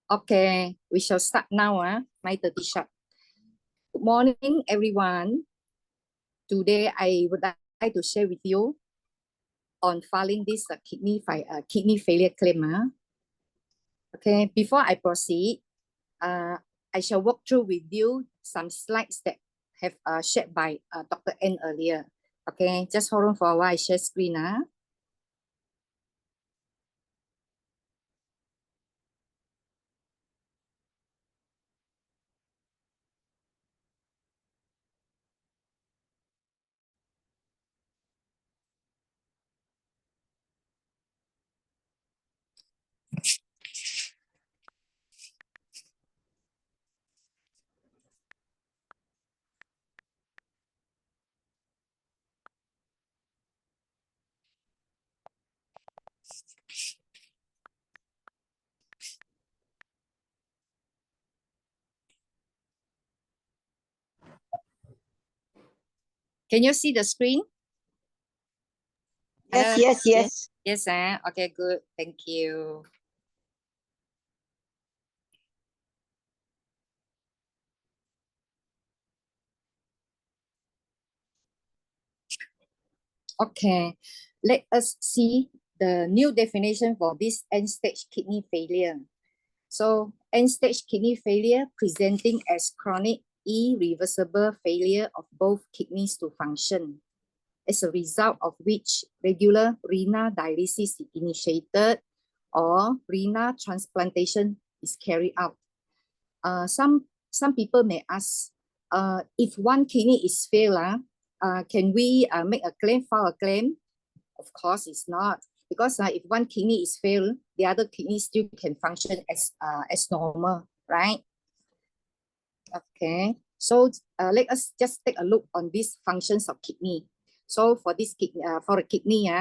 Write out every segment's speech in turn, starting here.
Okay, we shall start now, 9:30 sharp. Good morning, everyone. Today, I would like to share with you on filing this kidney failure claim. Okay, before I proceed, I shall walk through with you some slides that have shared by Dr. N earlier. Okay, just hold on for a while, I share screen. Can you see the screen? Yes. Yes, okay, good. Thank you. Okay, let us see the new definition for this end-stage kidney failure. So, end-stage kidney failure presenting as chronic irreversible failure of both kidneys to function, as a result of which regular renal dialysis is initiated or renal transplantation is carried out. Some people may ask, if one kidney is failed, can we make a claim, file a claim? Of course, it's not, because if one kidney is failed, the other kidney still can function as normal, right? Okay, so let us just take a look on these functions of kidney. So for this for a kidney,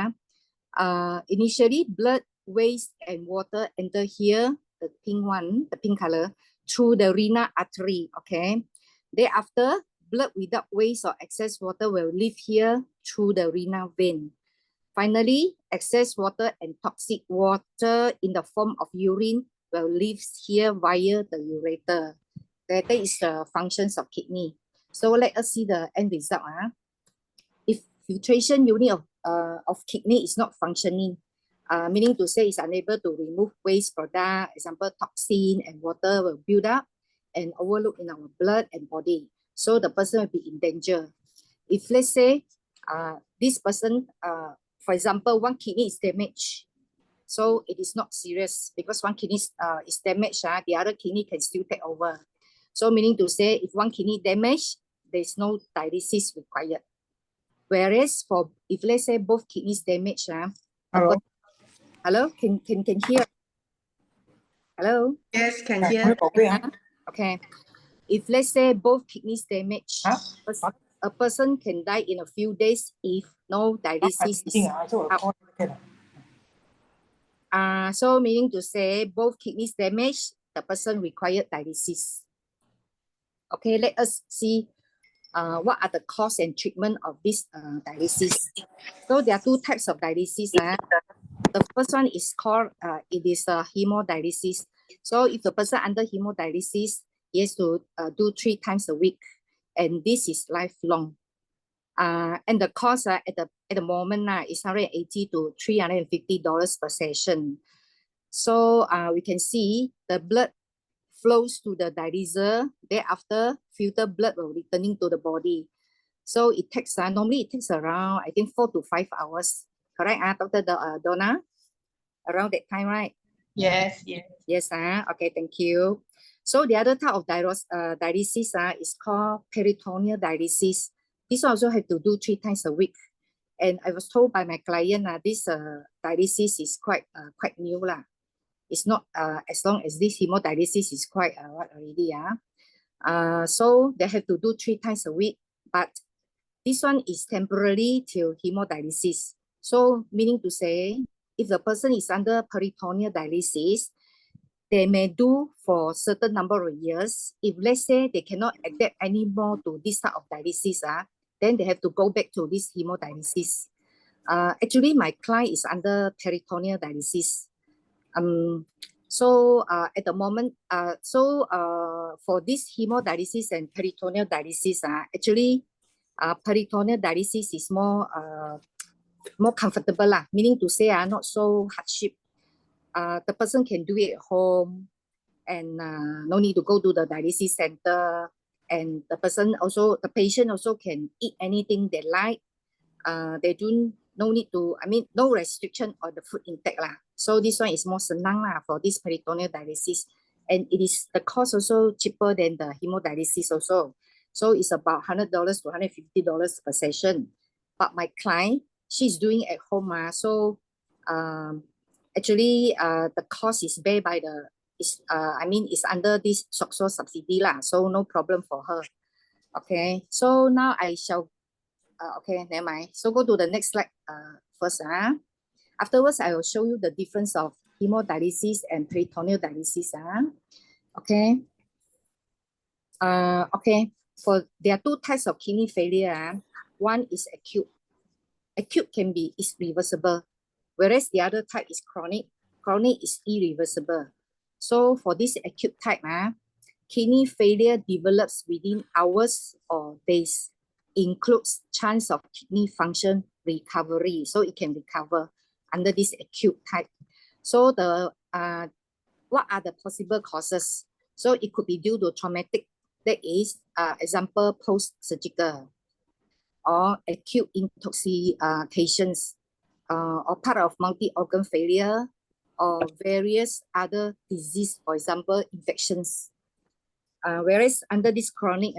initially blood, waste, and water enter here, the pink color, through the renal artery. Okay, thereafter blood without waste or excess water will leave here through the renal vein. Finally, excess water and toxic water in the form of urine will leave here via the ureter. That is the functions of kidney. So let us see the end result. If filtration unit of kidney is not functioning, meaning to say it's unable to remove waste product, example toxin and water will build up and overload in our blood and body. So the person will be in danger. If let's say this person, for example, one kidney is damaged, so it is not serious because one kidney is damaged, the other kidney can still take over. So meaning to say, if one kidney damaged, there's no dialysis required. Whereas for if let's say both kidneys damaged, hello, can hear? Hello. Yes, can hear. Okay. If let's say both kidneys damaged, a person can die in a few days if no dialysis is out. So meaning to say both kidneys damaged, the person required dialysis. Okay, let us see what are the cause and treatment of this dialysis. So there are two types of dialysis. The first one is called, it is hemodialysis. So if the person under hemodialysis, he has to do 3 times a week, and this is lifelong. And the cost at the moment is $180 to $350 per session. So we can see the blood flows to the dialyzer. Thereafter, filtered blood will returning to the body. So it takes normally it takes around, I think, 4 to 5 hours. Correct, Dr. Donna? Around that time, right? Yes. Yes, okay, thank you. So the other type of dialysis is called peritoneal dialysis. This also have to do 3 times a week. And I was told by my client this dialysis is quite new lah. It's not as long as this hemodialysis is quite what already. So they have to do 3 times a week, but this one is temporary till hemodialysis. So meaning to say, if the person is under peritoneal dialysis, they may do for certain number of years. If let's say they cannot adapt anymore to this type of dialysis, then they have to go back to this hemodialysis. Actually, my client is under peritoneal dialysis. So at the moment, for this hemodialysis and peritoneal dialysis, actually, peritoneal dialysis is more comfortable lah. Meaning to say, not so hardship. The person can do it at home, and no need to go to the dialysis center. And the patient also can eat anything they like. They no need to, no restriction on the food intake lah. So this one is more senang lah for this peritoneal dialysis. And the cost also cheaper than the hemodialysis also. So it's about $100 to $150 per session. But my client, she's doing it at home. So actually the cost is bear by it's under this SOCSO subsidy lah. So no problem for her. Okay, so now I shall okay, never mind. So go to the next slide first. Afterwards, I will show you the difference of hemodialysis and peritoneal dialysis. Okay. Okay. There are two types of kidney failure. One is acute. Acute is reversible, whereas the other type is chronic. Chronic is irreversible. So for this acute type, kidney failure develops within hours or days. Includes chance of kidney function recovery, so it can recover under this acute type. So what are the possible causes? So it could be due to traumatic, that is example post-surgical, or acute intoxications, or part of multi-organ failure, or various other disease, for example infections. Whereas under this chronic,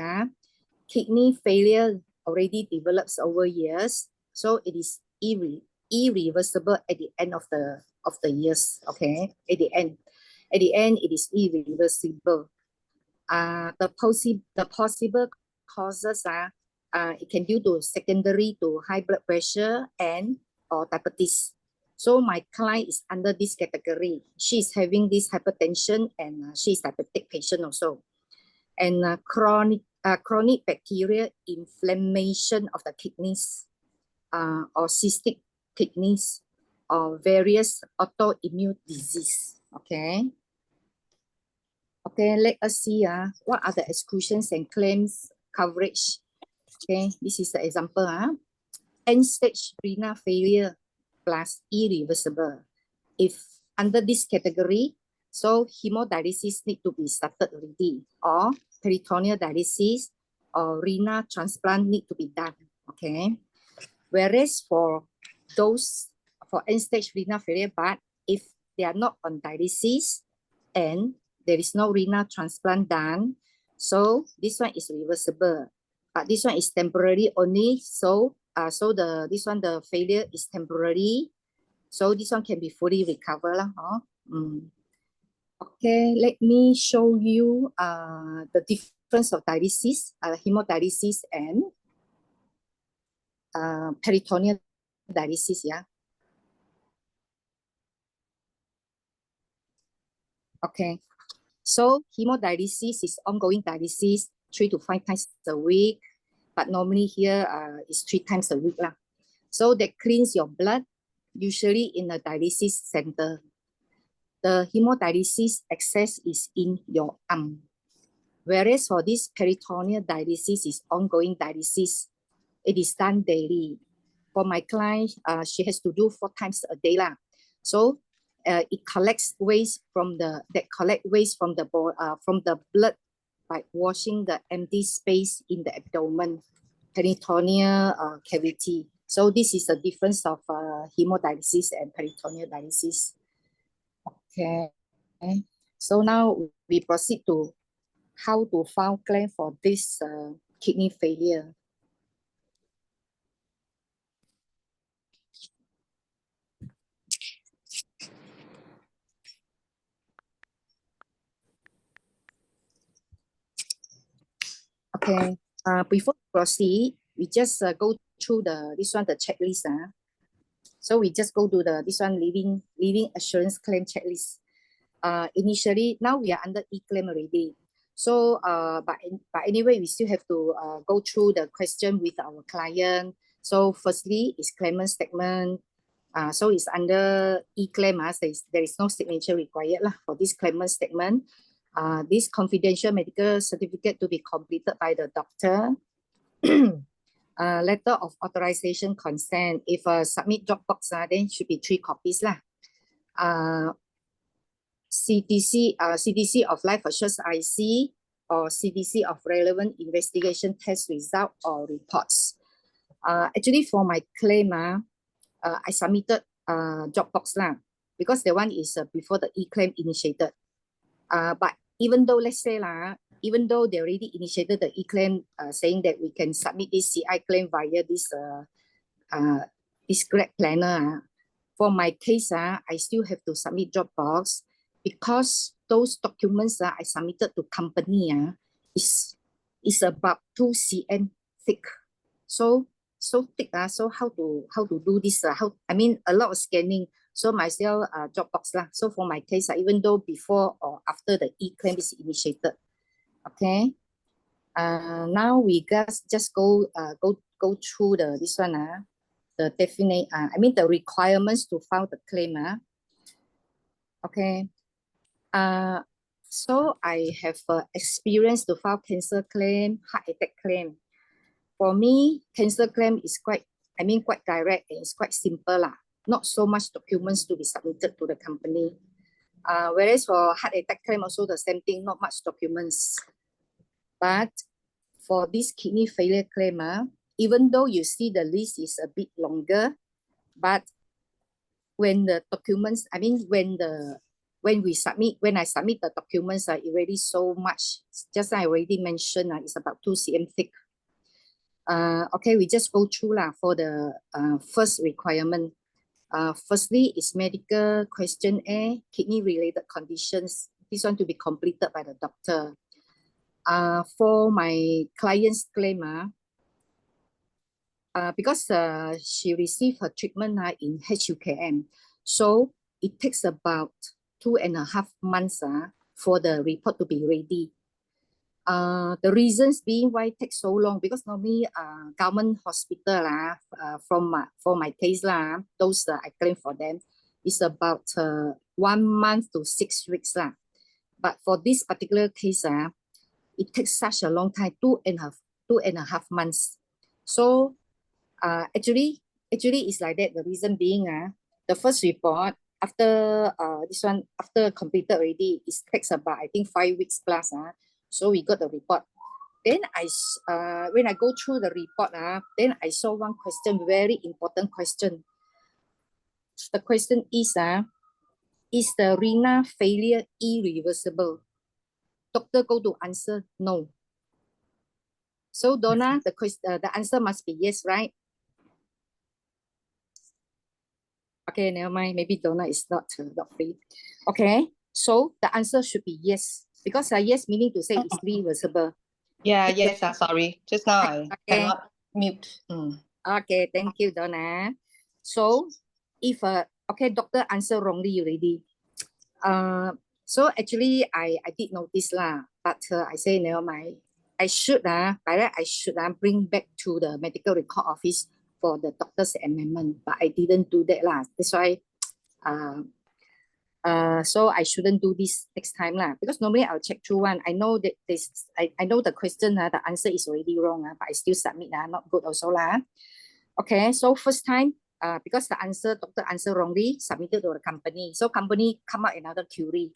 kidney failure already develops over years, so it is irreversible at the end of the years. Okay, at the end it is irreversible. The possible causes it can due to secondary to high blood pressure and or diabetes. So my client is under this category. She is having this hypertension, and she is diabetic patient also. And chronic bacterial inflammation of the kidneys, or cystic kidneys, or various autoimmune disease. Okay. Okay, let us see what are the exclusions and claims coverage. Okay, this is the example. End-stage renal failure plus irreversible. If under this category, so hemodialysis need to be started already, or peritoneal dialysis or renal transplant need to be done. Okay. Whereas for end-stage renal failure, but if they are not on dialysis and there is no renal transplant done, so this one is reversible. But this one is temporary only. So the failure is temporary. So this one can be fully recovered. Okay, let me show you the difference of dialysis, hemodialysis and peritoneal dialysis. Okay, so hemodialysis is ongoing dialysis 3 to 5 times a week, but normally here is 3 times a week. So that cleans your blood, usually in a dialysis center. The hemodialysis access is in your arm. Whereas for this peritoneal dialysis is ongoing dialysis. It is done daily. For my client, she has to do 4 times a day. So it collects waste from the blood by washing the empty space in the abdomen, peritoneal cavity. So this is the difference of hemodialysis and peritoneal dialysis. Okay. So now we proceed to how to file claim for this kidney failure. Okay. Before we proceed, we just go through the checklist. So we just go to this one living assurance claim checklist. Initially, now we are under e-claim already. So, but anyway, we still have to go through the question with our client. So firstly is claimant statement, So it's under e-claim. There is no signature required lah for this claimant statement. This confidential medical certificate to be completed by the doctor. Letter of authorization consent. If submit Dropbox, then should be 3 copies lah. CTC of life assurance IC or CTC of relevant investigation test result or reports. Actually, for my claim, I submitted Dropbox lah, because the one is before the e-claim initiated. But even though, let's say lah, even though they already initiated the e-claim, saying that we can submit this CI claim via this Grad Planner, for my case, I still have to submit Dropbox because those documents I submitted to company is about 2 cm thick. So thick. So how to do this? I mean, a lot of scanning. So myself Dropbox lah. So for my case, even though before or after the e-claim is initiated, okay. Now we just go through this one. The definite. I mean the requirements to file the claim. Okay. So I have experience to file cancer claim, heart attack claim. For me, cancer claim is quite direct and it's quite simple lah. Not so much documents to be submitted to the company. Whereas for heart attack claim also the same thing, not much documents. But for this kidney failure claim, even though you see the list is a bit longer, but when the documents, when I submit the documents, it already so much. Just like I already mentioned, it's about 2 cm thick. Okay, we just go through for the first requirement. Firstly, is medical questionnaire, kidney related conditions. This one to be completed by the doctor. For my client's claim, because she received her treatment in HUKM, so it takes about 2.5 months for the report to be ready. The reasons being why it takes so long, because normally government hospital for my case those I claim for them is about 1 month to 6 weeks But for this particular case, it takes such a long time, 2.5 months. So actually it's like that. The reason being the first report after this one after completed already, it takes about I think 5 weeks plus. So we got the report. Then when I go through the report, then I saw one question, very important question. The question is the renal failure irreversible? Doctor go to answer no. So Donna, the answer must be yes, right? Okay, never mind. Maybe Donna is not free. Okay, so the answer should be yes, because yes meaning to say it's reversible. Yeah, yes, sorry. Just now I cannot mute. Okay, thank you, Donna. So if okay, doctor answer wrongly already. So actually I did notice but I say never mind. I should by right I should bring back to the medical record office for the doctor's amendment, but I didn't do that That's why so I shouldn't do this next time because normally I'll check through one. I know that I know the question the answer is already wrong but I still submit not good also Okay, so first time because the doctor answer wrongly, submitted to the company. So company come out another query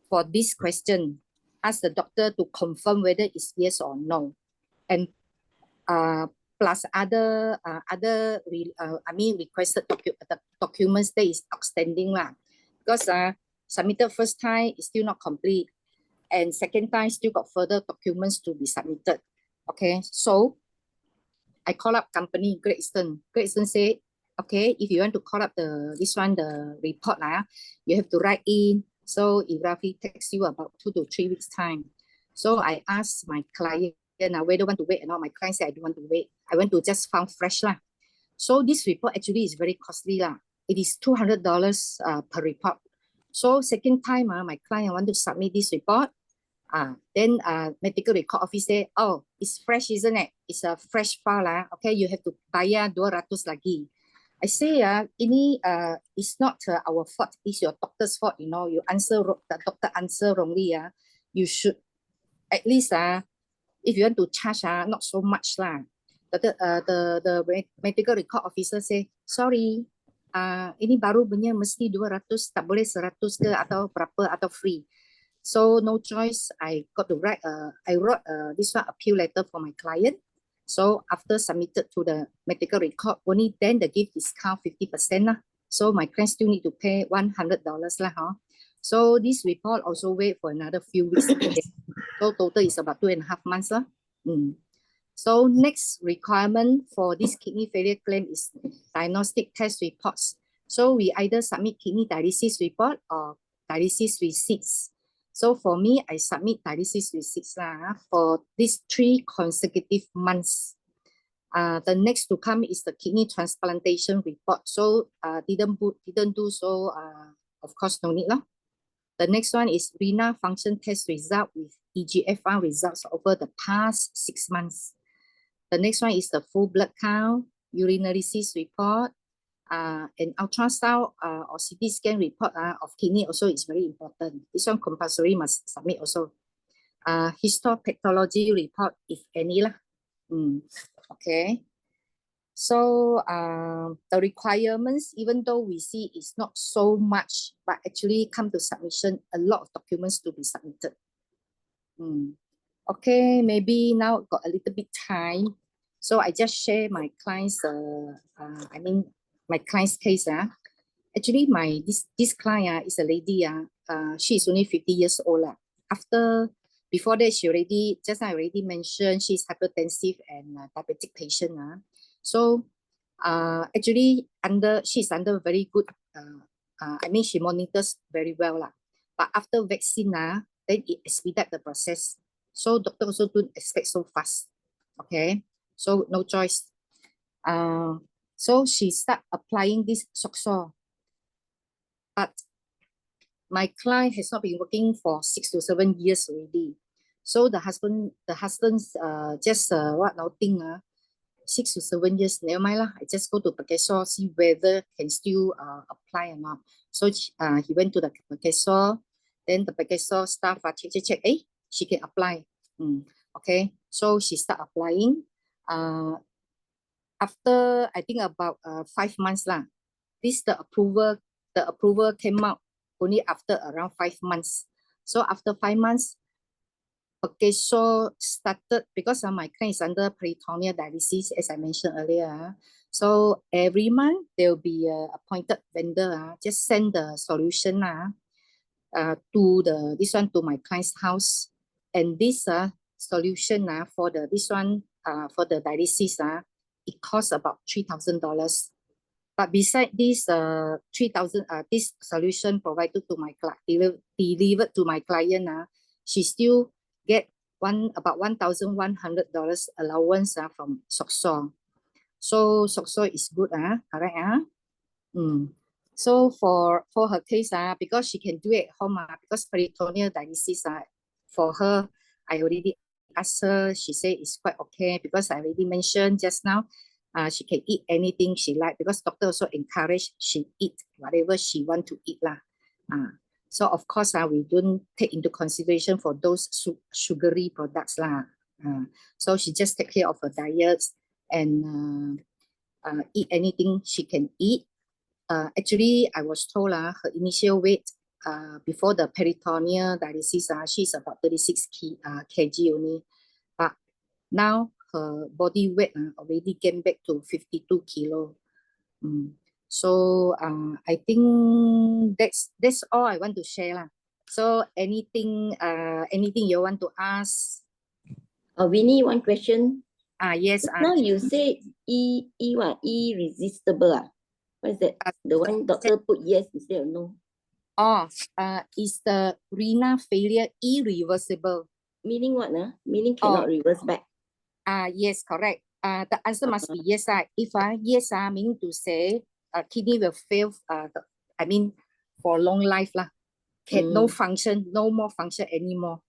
for this question. Ask the doctor to confirm whether it's yes or no, and plus other requested documents that is outstanding because submitted first time is still not complete, and second time still got further documents to be submitted. Okay, so I call up company Great Eastern. Great Eastern say, okay, if you want to call up the report you have to write in. So it roughly takes you about 2 to 3 weeks time. So I asked my client whether want to wait or not. My client said I don't want to wait. I want to just found fresh So this report actually is very costly It is $200 per report. So second time my client want to submit this report. Then medical record office say, oh, it's fresh, isn't it? It's a fresh file Okay, you have to bayar 200 lagi. I say, ini it's not our fault, it's your doctor's fault, you know, you answer, the doctor answer wrongly, you should at least, if you want to charge, not so much lah. The medical record officer say, sorry, ini baru punya mesti 200, tak boleh 100 ke atau berapa atau free. So no choice, I got to write, I wrote this one appeal letter for my client. So after submitted to the medical record, only then they give discount 50% lah. So my client still need to pay $100 lah, huh? So this report also wait for another few weeks. So total is about 2.5 months lah. So next requirement for this kidney failure claim is diagnostic test reports. So we either submit kidney dialysis report or dialysis receipts. So for me, I submit dialysis receipts for these 3 consecutive months. The next to come is the kidney transplantation report. So didn't do so, of course, no need. The next one is renal function test result with EGFR results over the past 6 months. The next one is the full blood count, urinalysis report, and ultrasound or CT scan report of kidney also is very important. This one compulsory must submit also. Histopathology report, if any lah. Okay. So the requirements, even though we see it's not so much, but actually come to submission, a lot of documents to be submitted. Okay, maybe now got a little bit time. So I just share my client's, my client's case. Actually, this client is a lady. She is only 50 years old. Before that, just I already mentioned, she's hypertensive and diabetic patient. So actually, she's under very good, she monitors very well. But after vaccine, then it expedite the process. So doctor also don't expect so fast. Okay, so no choice. So she start applying this Soxor. But my client has not been working for 6 to 7 years already. So the husband's just nothing. 6 to 7 years, never mind lah. I just go to Pakisor, see whether can still apply or not. So he went to the Pakisor, then the Pakisor staff check, she can apply. Okay, so she start applying. After I think about 5 months lah, the approval came out only after around 5 months. So after 5 months, okay, so started, because my client is under peritoneal dialysis, as I mentioned earlier. So every month there will be a appointed vendor, just send the solution to this one to my client's house. And this solution for the dialysis, it costs about $3,000. But beside this 3,000, this solution provided to my client, delivered to my client, she still get about $1,100 allowance from Soxor. So Soxor is good, correct? So for her case, because she can do it at home, because peritoneal dialysis, for her, I already asked her, she said it's quite okay, because I already mentioned just now, she can eat anything she like, because doctor also encourage she eat whatever she want to eat lah. So of course, we don't take into consideration for those sugary products lah. So she just take care of her diet and eat anything she can eat. Actually, I was told her initial weight before the peritoneal dialysis, she's about 36 kg only. But now her body weight already came back to 52 kilo. So I think that's all I want to share. So anything you want to ask? Winnie, one question. Yes. Now you say irresistible. What is that? The one doctor put yes instead of no. Is the renal failure irreversible? Meaning what? Meaning cannot reverse back. Yes, correct. The answer must be yes. If yes, meaning to say kidney will fail. For long life lah. No function, no more function anymore.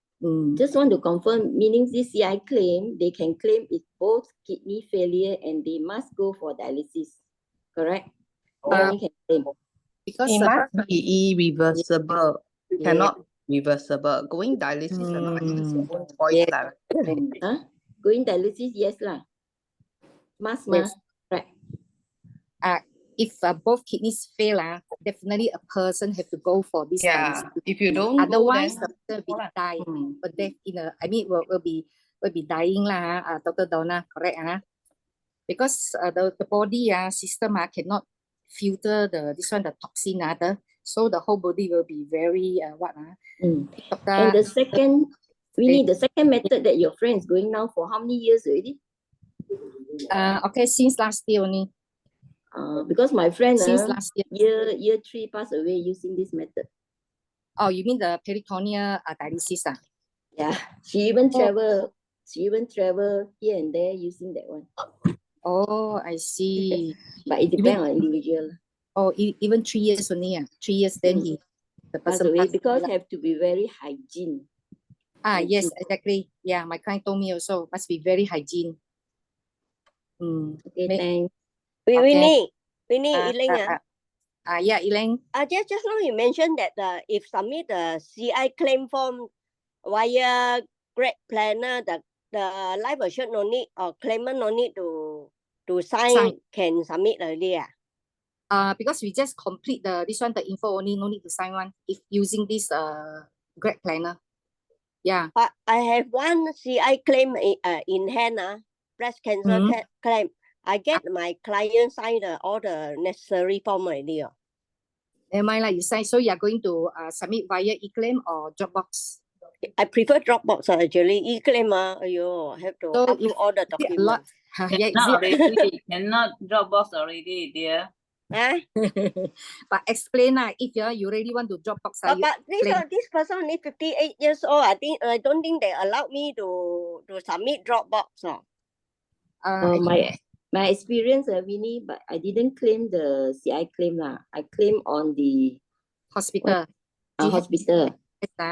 Just want to confirm, meaning this CI claim, they can claim it's both kidney failure and they must go for dialysis, correct? then you can claim. Because It must be irreversible. yeah. Cannot reversible. Going dialysis or not, it's your own choice Yeah. lah. Huh? Going dialysis, yes lah. Must, Yes. right. If both kidneys fail, definitely a person have to go for this Yeah. dialysis. If you don't Otherwise, go, the person will die. then But death in a, I mean, will be dying lah. Dr. Donna, correct? Because the body system cannot filter the toxin so the whole body will be very And the second, the second method that your friend is going now for how many years already? Okay, since last year only. Because my friend Since last year. year 3 passed away using this method. Oh, you mean the peritoneal dialysis? Yeah, she even travel here and there using that one. Oh, I see. But it depends on individual. Oh, even 3 years only. 3 years, then the Passed person away passed because away. have to be very hygiene. Yes, exactly. Yeah, my client told me also must be very hygiene. Okay, thanks. Winnie, Okay. Elaine. Yeah, Elaine. Just now you mentioned that if submit the CI claim form via Great Planner, the life assured no need or claimant no need to sign, can submit already. Because we just complete the info only, no need to sign one if using this Great Planner. Yeah. I have one CI claim in hand, breast cancer claim. I get my client sign all the necessary form already. Never mind lah, you sign. So you are going to submit via e-claim or Dropbox? I prefer Dropbox actually. E-claim, you have to upload all the documents. Cannot Dropbox already, dear. But explain if you really want to Dropbox. But this person only 58 years old. I don't think they allow me to submit Dropbox. My experience, Winnie, but I didn't claim the CI claim lah. I claim on the hospital. Hospital.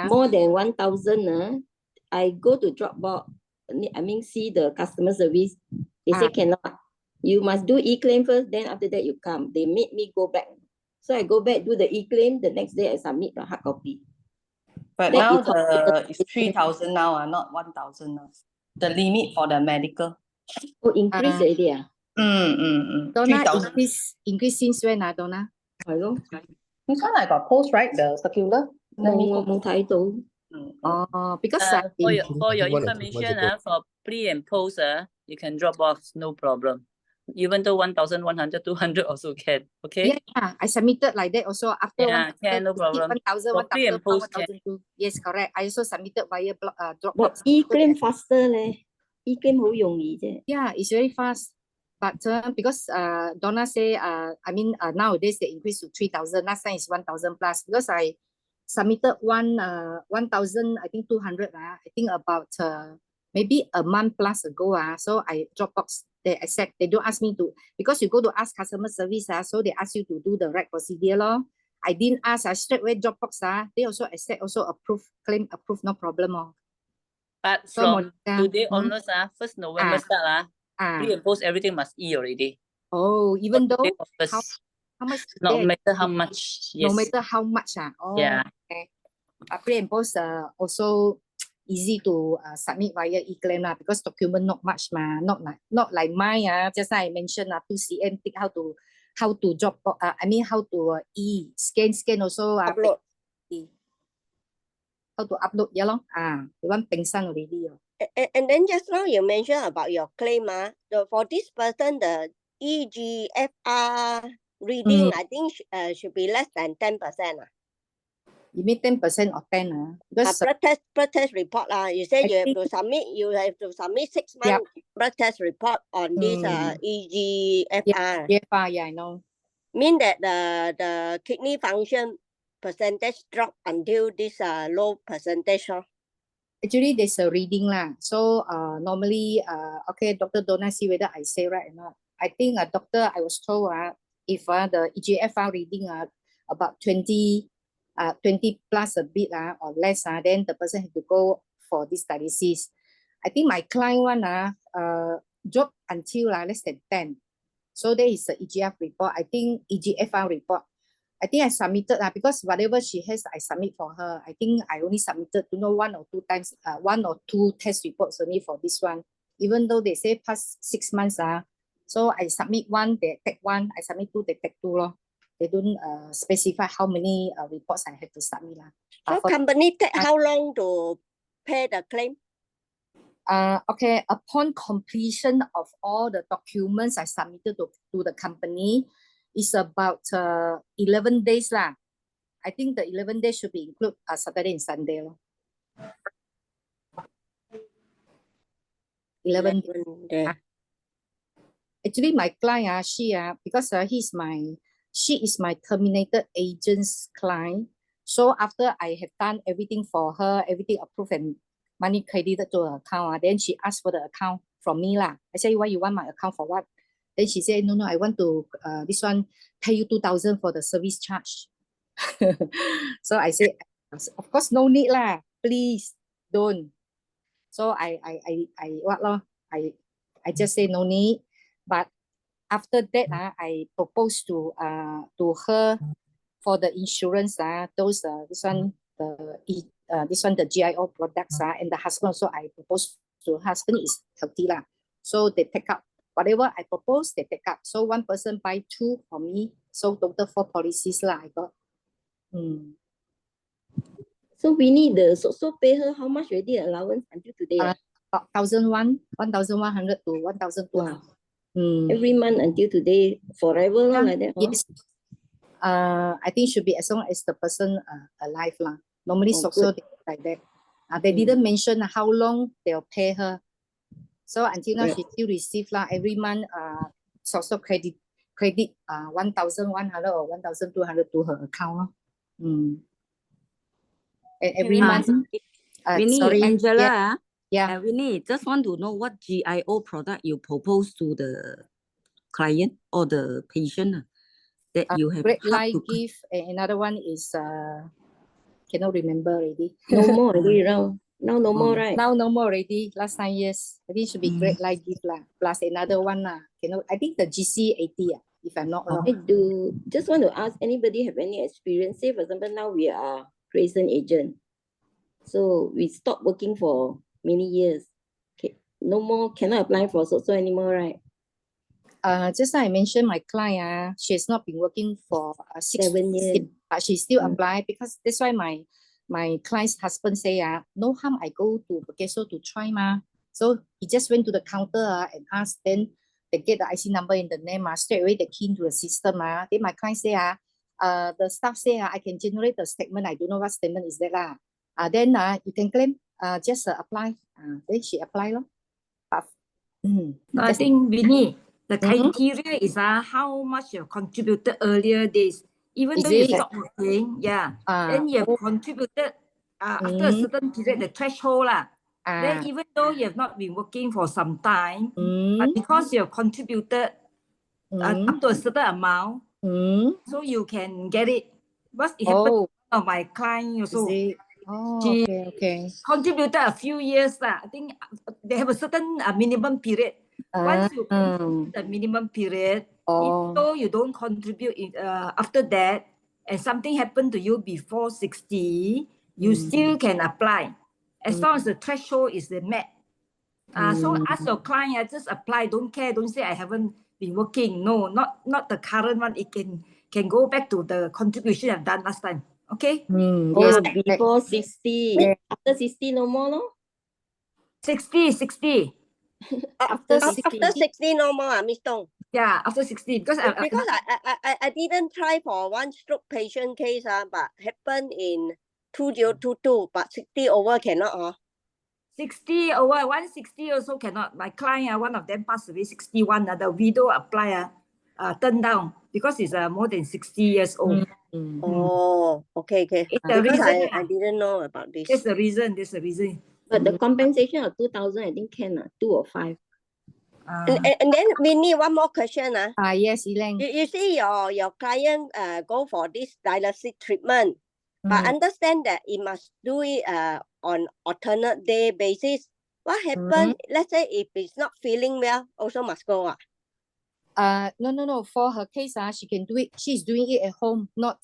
More than 1,000. I go to Dropbox. I mean, see the customer service. They say cannot. You must do e-claim first. Then after that you come. They made me go back. So I go back, do the e-claim. The next day I submit the hard copy. But now it's 3,000 now, not 1,000 now. The limit for the medical. Oh, increase already. Donna, increase since when, Donna? I know. This one I got post, right? The circular. More title. Because for your information, for pre and post, you can drop off, no problem. Even though 1,100, 200 also can. Okay. Yeah, I submitted like that also after can, no problem. 1,000, For pre and post, 1,002. Yes, correct. I also submitted via Dropbox. But e-claim faster leh. E-claim 好容易啫. Yeah, it's very fast. But because Donna say, nowadays they increase to 3,000. Last time is 1,000 plus. Because I submitted 1,000, I think 200. I think about maybe a month plus ago. So I Dropbox. They accept. They don't ask me to, because you go to ask customer service. So they ask you to do the right procedure. I didn't ask. I straight away Dropbox. They also accept, also approve, claim approve, no problem. But from today onwards, 1st November start, pre and post everything must E already. Oh, even though how much? No matter how much. Yes. No matter how much. Oh, yeah. Okay. Pre and post also easy to submit via e-claim because document not much not like mine. Just like I mentioned 2 cm thick, how to drop. How to scan also. Upload. How to upload, the one pengsan already. And then just now you mentioned about your claim, for this person, the EGFR reading, I think should be less than 10%. You mean 10% or 10? Because blood test report, you say you have to submit 6 months blood test report on this EGFR. Yeah, I know. Mean that the kidney function percentage drop until this low percentage. Actually, there's a reading So normally, okay, Dr. Donna, see whether I say right or not. I think doctor, I was told if the EGFR reading about 20 plus a bit or less, then the person has to go for this dialysis. I think my client one dropped until less than 10. So there is the EGF report. I think EGFR report. I think I submitted because whatever she has, I submit for her. I think I only submitted to know 1 or 2 times, 1 or 2 test reports only for this one. Even though they say past 6 months, so I submit 1, they take 1. I submit 2, they take 2 lor. They don't specify how many reports I have to submit lah. So company take how long to pay the claim? Okay, upon completion of all the documents I submitted to the company, it's about 11 days lah. I think the 11 days should be include Saturday and Sunday. 11 days. Actually, my client, because she is my terminated agent's client. So after I have done everything for her, everything approved and money credited to her account, then she asked for the account from me lah. I said, why you want my account for what? Then she said, no, I want to, this one, pay you 2,000 for the service charge. So I said, of course, no need lah. Please don't. So I just say no need. But after that, I proposed to her for the insurance, those this one the GIO products, and the husband also I proposed to husband is healthy lah. So they take up whatever I propose, they take up. So one person buy 2 for me. So total 4 policies lah I got. So we need the so pay her how much already allowance until today? 1,100 to 1,200. Every month until today, forever like that. Yes. I think should be as long as the person alive lah. Normally so like that. They didn't mention how long they'll pay her. So until now she still receive lah every month. So credit 1,100 or 1,200 to her account. And every month. Winnie, sorry, Angela. Yeah. Winnie, just want to know what GIO product you propose to the client or the patient that you have. Great Life Gift, and another one is cannot remember already. No more already now. Now no more, right? Now no more already. Last time, yes. I think it should be Great Life Gift lah. Plus another one lah. I think the GC80 if I'm not wrong. I do just want to ask, anybody have any experience? Say for example, now we are present agent. So we stopped working for many years. Okay. No more, cannot apply for social anymore, right? Just like I mentioned, my client, she has not been working for 7 years. But she still apply because that's why my client's husband say, no harm, I go to Bukesho to try ma. So he just went to the counter and asked, then they get the IC number in the name, straight away they key into the system. Then my client say, the staff say, I can generate the statement. I don't know what statement is that lah. Then you can claim, just apply. Then she apply lo. I think Winnie, the criteria is how much you contributed earlier days. Even though you stopped working, then you have contributed after a certain period, the threshold lah. Then even though you have not been working for some time, but because you have contributed up to a certain amount, so you can get it. What it happened to my client also. She contributed a few years. I think they have a certain minimum period. Once you complete the minimum period, even though you don't contribute after that, and something happened to you before 60, you still can apply. As long as the threshold is met. So ask your client, just apply, don't care, don't say I haven't been working. No, not the current one. It can go back to the contribution I've done last time. Okay? Yes, before 60. After 60, no more, no? 60. After 60, no more, Miss Tong. Yeah, after 60. Because I didn't try for one stroke patient case, but happened in 2022, but 60 over cannot. 60 over, 160 also cannot. My client, one of them passed away, 61. The widow apply, turned down because it's more than 60 years old. Oh, okay. It's the reason. I didn't know about this. That's the reason. But the compensation of 2,000, I think can, 2 or 5. And then we need one more question. Yes, Elaine. You see your client go for this dialysis treatment, but understand that it must do it on alternate day basis. What happens, let's say if it's not feeling well, also must go? No. For her case, she can do it. She's doing it at home, not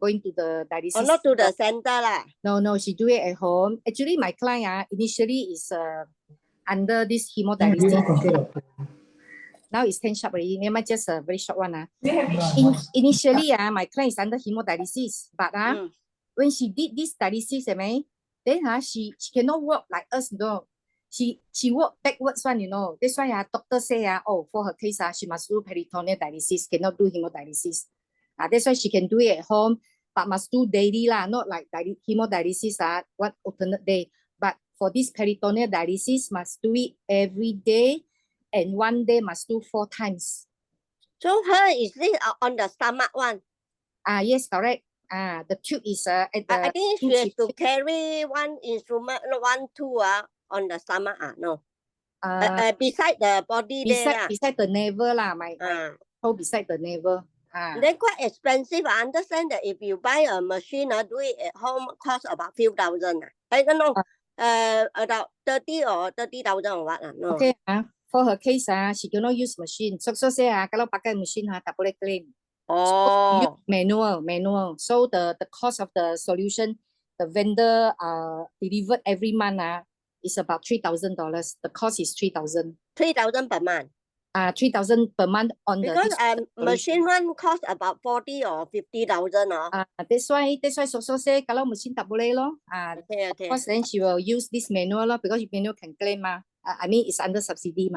going to the dialysis. Or not to the center lah. No, she do it at home. Actually, my client initially is under this hemodialysis. Now it's 10 sharp already. Never mind, just a very short one. Initially, my client is under hemodialysis, but when she did this dialysis, then she cannot work like us, you know. She work backwards one, you know. That's why doctor say for her case she must do peritoneal dialysis, cannot do hemodialysis. That's why she can do it at home, but must do daily lah, not like hemodialysis one alternate day. But for this peritoneal dialysis, must do it every day, and one day must do 4 times. So her is this on the stomach one? Yes, correct. The tube is at the. I think she has to carry one instrument, 1, 2 on the stomach. No. Beside the body there. Beside the navel lah, my beside the navel. Then quite expensive. I understand that if you buy a machine, do it at home, cost about few thousand. I don't know, about 30 or 30,000 or what. No. Okay. For her case, she cannot use machine. So say kalau pakai machine tak boleh claim. Oh. Manual. So the cost of the solution, the vendor delivered every month is about $3,000. The cost is 3,000. 3,000 per month. 3,000 per month on because machine one cost about 40 or 50,000. That's why so say kalau machine tak boleh lo. Okay. Of course, then she will use this manual lo, because manual can claim I mean it's under subsidy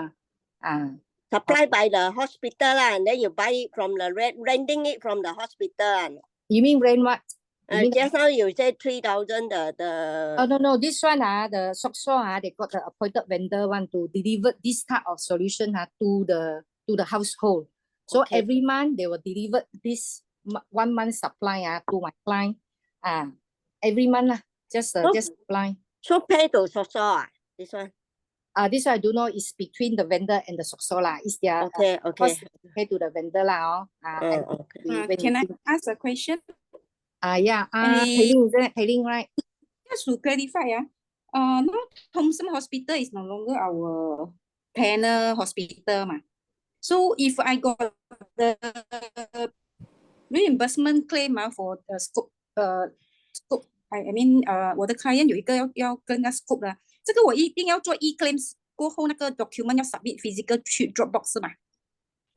Supplied by the hospital and then you buy it from the renting it from the hospital. You mean rent what? Just now you said 3,000 the no, this one the Sokso they got the appointed vendor one to deliver this type of solution to the household. So every month they will deliver this 1 month supply to my client. Every month just supply. So pay to Sokso this one? This one I don't know, is between the vendor and the Sokso lah. Is their cost pay to the vendor lah. Can I ask a question? Hailing, right? Just to clarify, now Thomson Hospital is no longer our panel hospital. So if I got the reimbursement claim for the scope, I mean 我的 client 有一个要跟他 scope 的，这个我一定要做 e-claims 过后那个 document 要 submit physical 去 Dropbox 是吗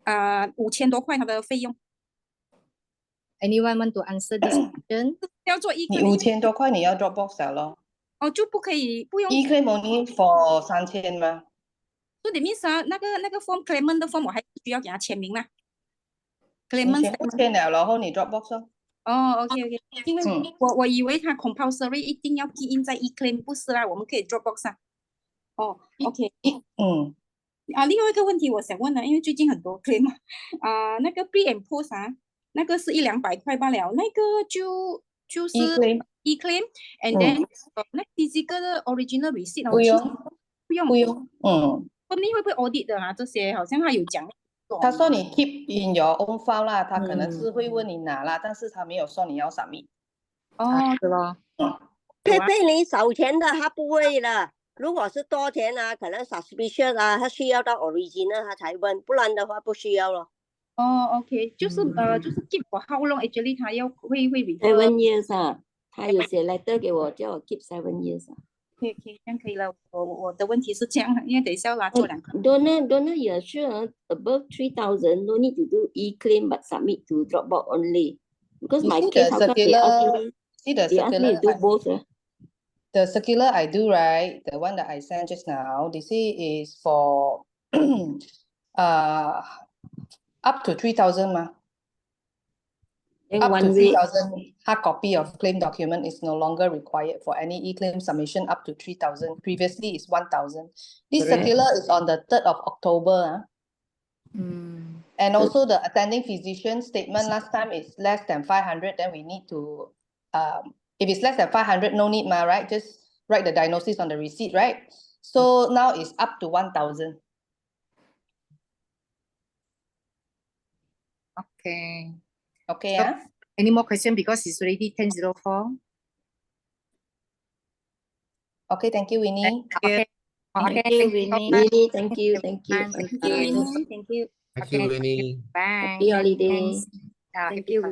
？5000多块它的费用。Anyone want to answer this question? 要做 e-claim 你5000多块你要 Dropbox 了咯。就不可以不用 e-claim only for 3000吗？ So that means 那个 form claimant 的 form 我还需要给他签名啦。claimant 签了，然后你 Dropbox 咯。OK， 因为我以为它 compulsory 一定要 key in 在 e-claim， 不是啦，我们可以 Dropbox OK。另外一个问题我想问因为最近很多 claim 那个 pre and post 那个是100-200块罢了，那个就是 e-claim and then 那 physical 的 original receipt 不用。后面会不会 audit 的这些好像他有讲。他说你 keep in your own file 啦，他可能是会问你拿啦，但是他没有说你要 submit。是咯。佩你少钱的他不会了，如果是多钱可能 suspicious 他需要到 original 他才问，不然的话不需要咯。OK， 就是 keep for how long actually 他要会 7 years 他有写 letter 给我，叫我 keep 7 years OK， 这样可以了。我的问题是这样，因为等一下要做2个。Donor, you are sure above 3,000 no need to do e-claim but submit to Dropbox only. Because my case, how come they ask me to do both? The circular I do, right? The one that I sent just now, they say is for up to 3,000 ma. Up to 3,000 hard copy of claim document is no longer required for any e-claim submission up to 3,000. Previously is 1,000. This circular is on the 3rd of October. And also the attending physician statement last time is less than 500. Then we need to, if it's less than 500, no need ma, right? Just write the diagnosis on the receipt, right? So now it's up to 1,000. Okay. Okay, so, any more question because it's already 10:04? Okay, thank you, Winnie. Okay. Thank you, Winnie. Thank you. Thank you. Thank you, Winnie. Bye. Happy holiday. Thanks. Thank you.